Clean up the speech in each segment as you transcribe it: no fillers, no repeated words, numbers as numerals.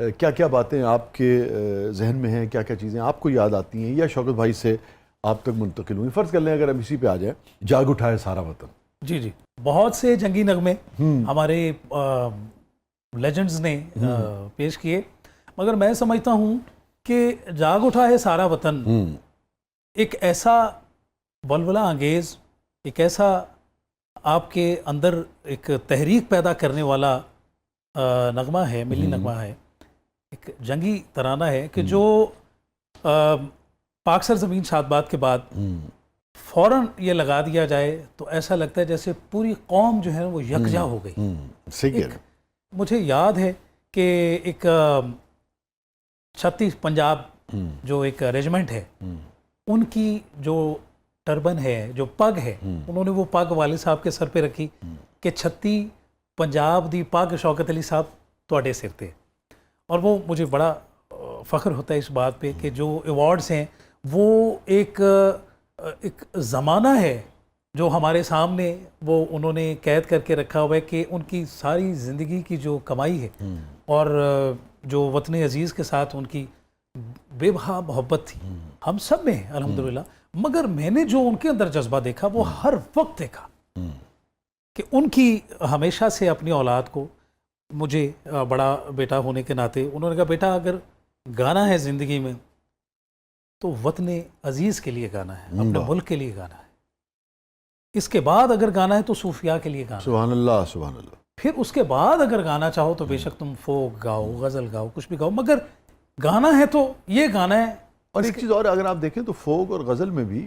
کیا کیا باتیں آپ کے ذہن میں ہیں, کیا کیا چیزیں آپ کو یاد آتی ہیں یا شوکت بھائی سے آپ تک منتقل ہوئی؟ فرض کر لیں اگر ہم اسی پہ آ جائیں, جاگ اٹھائے سارا وطن. جی جی, بہت سے جنگی نغمے ہمارے لیجنڈز نے پیش کیے, مگر میں سمجھتا ہوں کہ جاگ اٹھا ہے سارا وطن ایک ایسا ولولہ انگیز, ایک ایسا آپ کے اندر ایک تحریک پیدا کرنے والا نغمہ ہے, ملی نغمہ ہے, ایک جنگی ترانہ ہے کہ جو پاک سرزمین شادباد کے بعد فوراً یہ لگا دیا جائے تو ایسا لگتا ہے جیسے پوری قوم جو ہے وہ یکجا ہو گئی. مجھے یاد ہے کہ ایک 36 پنجاب جو ایک ریجمنٹ ہے, ان کی جو ٹربن ہے, جو پگ ہے, انہوں نے وہ پگ والد صاحب کے سر پہ رکھی کہ 36 پنجاب دی پگ شوکت علی صاحب تواڈے سر تے. اور وہ مجھے بڑا فخر ہوتا ہے اس بات پہ کہ جو ایوارڈز ہیں وہ ایک زمانہ ہے جو ہمارے سامنے وہ انہوں نے قید کر کے رکھا ہوا ہے کہ ان کی ساری زندگی کی جو کمائی ہے اور جو وطن عزیز کے ساتھ ان کی بے بہا محبت تھی ہم سب میں الحمدللہ. مگر میں نے جو ان کے اندر جذبہ دیکھا وہ ہر وقت دیکھا کہ ان کی ہمیشہ سے اپنی اولاد کو, مجھے بڑا بیٹا ہونے کے ناطے انہوں نے کہا بیٹا اگر گانا ہے زندگی میں تو وطن عزیز کے لیے گانا ہے, اپنے ملک کے لیے گانا ہے. اس کے بعد اگر گانا ہے تو صوفیاء کے لیے گانا ہے. سبحان اللہ سبحان اللہ. پھر اس کے بعد اگر گانا چاہو تو بے شک تم فوک گاؤ, غزل گاؤ, کچھ بھی گاؤ, مگر گانا ہے تو یہ گانا ہے. اور ایک چیز اور اگر آپ دیکھیں تو فوک اور غزل میں بھی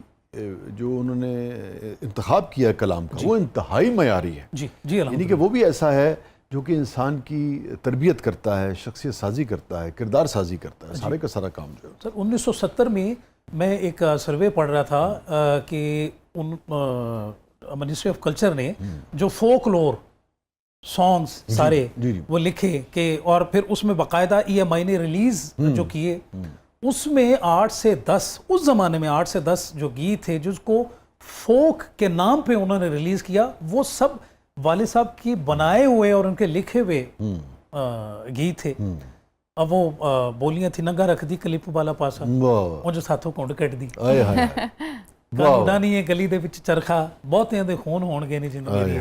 جو انہوں نے انتخاب کیا کلام کا وہ انتہائی معیاری ہے. جی جی, یعنی کہ وہ بھی ایسا ہے جو کہ انسان کی تربیت کرتا ہے, شخصیت سازی کرتا ہے, کردار سازی کرتا ہے, سارے کا سارا کام جو ہے. سر 1970 میں میں ایک سروے پڑھ رہا تھا کہ ان منسٹری آف کلچر نے جو فوک لور سانگز سارے وہ لکھے کہ, اور پھر اس میں باقاعدہ EMI نے ریلیز جو کیے, اس میں 8 سے 10 اس زمانے میں 8 سے 10 جو گیت تھے جس کو فوک کے نام پہ انہوں نے ریلیز کیا, وہ سب والد صاحب کی بنائے ہوئے اور ان کے لکھے ہوئے گیت تھے. اب وہ بولیاں تھیں ننگا رکھ دی کلپ والا پاسا, وہ جو ساتھوں کونڈ کٹ دی, اڈانی ہے گلی دے وچ چرخا, بہتیاں دے خون ہون گے نہیں جن میری,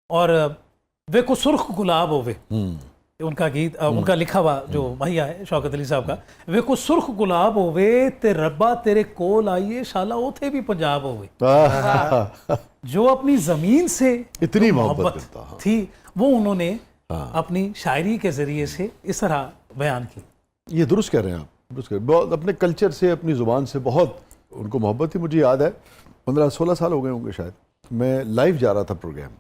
اور ویکو سرخ گلاب ہوئے, ان کا گیت ان کا لکھا ہوا جو مہیا ہے شوکت علی صاحب کا, ویکو سرخ گلاب ہوئے تے ربا تیرے کول آئیے شالا اوتھے بھی پنجاب ہوئے. جو اپنی زمین سے اتنی محبت تھی وہ انہوں نے اپنی شاعری کے ذریعے سے اس طرح بیان کی. یہ درست کہہ رہے ہیں آپ, درست کہہ رہے ہیں. بہت اپنے کلچر سے, اپنی زبان سے بہت ان کو محبت تھی. مجھے یاد ہے 15-16 سال ہو گئے ہوں گے شاید, میں لائیو جا رہا تھا پروگرام.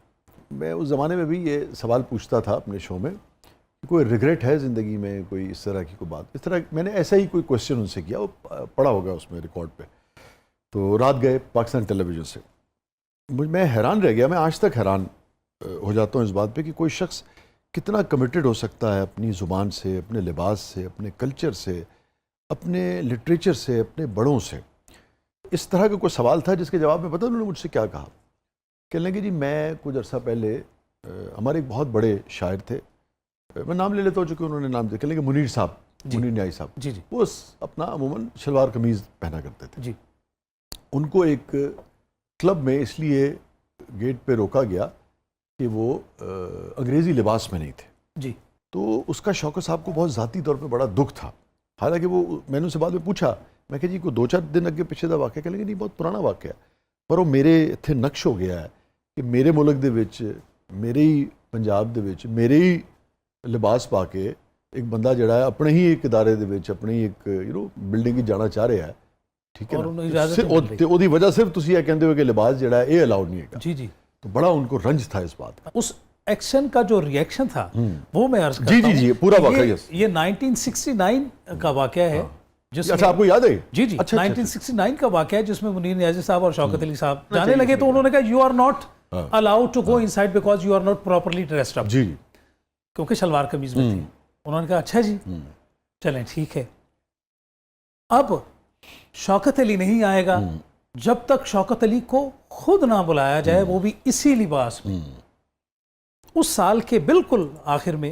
میں اس زمانے میں بھی یہ سوال پوچھتا تھا اپنے شو میں کہ کوئی ریگریٹ ہے زندگی میں, کوئی اس طرح کی کوئی بات, اس طرح میں نے ایسا ہی کوئی کویسچن ان سے کیا, وہ پڑا ہوگا اس میں ریکارڈ پہ. تو رات گئے پاکستان ٹیلی ویژن سے. میں حیران رہ گیا, میں آج تک حیران ہو جاتا ہوں اس بات پہ کہ کوئی شخص کتنا کمیٹڈ ہو سکتا ہے اپنی زبان سے, اپنے لباس سے, اپنے کلچر سے, اپنے لٹریچر سے, اپنے بڑوں سے. اس طرح کا کوئی سوال تھا جس کے جواب میں پتہ انہوں نے مجھ سے کیا کہا. کہنے لگے جی میں کچھ عرصہ پہلے, ہمارے ایک بہت بڑے شاعر تھے, میں نام لے لیتا ہوں چونکہ انہوں نے نام دیا, کہنے لگے منیر صاحب, منیر نیائی صاحب. جی جی, وہ اپنا عموماً شلوار قمیض پہنا کرتے تھے. جی, ان کو ایک کلب میں اس لیے گیٹ پہ روکا گیا کہ وہ انگریزی لباس میں نہیں تھے. جی, تو اس کا شوکت صاحب کو بہت ذاتی طور پہ بڑا دکھ تھا. حالانکہ وہ میں نے ان سے بعد میں پوچھا, میں کہ جی کوئی 2-4 دن اگے پیچھے دا واقعہ, کہنے لگے نہیں بہت پرانا واقعہ ہے, پر وہ میرے اتنے نقش ہو گیا ہے کہ میرے ملک دے وچ, میرے ہی پنجاب دے وچ, میرے ہی لباس پا کے ایک بندہ جڑا ہے اپنے ہی ایک ادارے دے وچ, اپنی ہی ایک بلڈنگ کی جانا چاہ رہا ہے, ٹھیک ہے نا, وہ دی وجہ صرف تسی یہ کہندے ہو کہ لباس جڑا ہے یہ الاؤڈ نہیں ہے. جی جی, تو بڑا ان کو رنج تھا اس بات کا. اس ایکشن کا جو ری ایکشن تھا وہ میں عرض کرتا ہوں. جی پورا واقعہ یہ 1969 کا واقعہ ہے. اچھا آپ کو یاد ہے؟ جی جی, 1969 کا واقعہ ہے جس میں منیر نیازی صاحب اور شوکت علی صاحب جانے لگے تو انہوں نے کہا you are not allowed to go inside because you are not properly dressed up. جی, کیونکہ شلوار قمیض میں تھی. انہوں نے کہا اچھا جی چلیں ٹھیک ہے. اب شوکت علی نہیں آئے گا جب تک شوکت علی کو خود نہ بلایا جائے, وہ بھی اسی لباس میں. اس سال کے بالکل آخر میں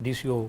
DCO,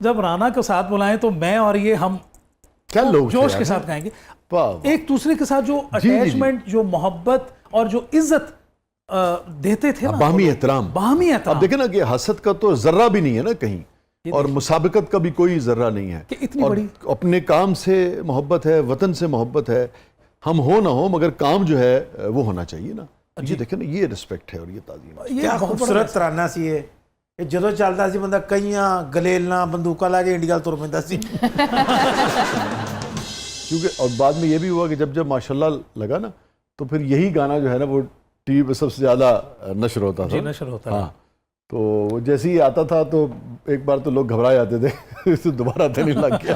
جب رانا کو ساتھ بلائیں تو میں اور یہ ہم کیا لوگ جوش کے ساتھ گائیں گے. ایک دوسرے کے ساتھ جو اٹیچمنٹ, جو محبت اور جو عزت دیتے تھے نا, باہمی احترام. باہمی احترام. اب دیکھیں نا کہ حسد کا تو ذرہ بھی نہیں ہے نا کہیں, اور مسابقت کا بھی کوئی ذرہ نہیں ہے, کہ اتنی اور بڑی اپنے کام سے محبت ہے, وطن سے محبت ہے, ہم ہو نہ ہو مگر کام جو ہے وہ ہونا چاہیے نا. یہ دیکھیں نا, یہ رسپیکٹ ہے اور یہ تعظیم ہے. کیا خوبصورت ترانہ سی ہے. جدو چلتا سی بندہ کئیاں گلیلنا بندوقہ لا کے انڈیا تر پہ سی. کیونکہ اور بعد میں یہ بھی ہوا کہ جب ماشاءاللہ لگا نا, تو پھر یہی گانا جو ہے نا وہ ٹی وی پہ سب سے زیادہ نشر ہوتا تھا. نشر ہوتا ہاں, تو جیسے ہی آتا تھا تو ایک بار تو لوگ گھبرا جاتے تھے, دوبارہ آتے نہیں لگ گیا.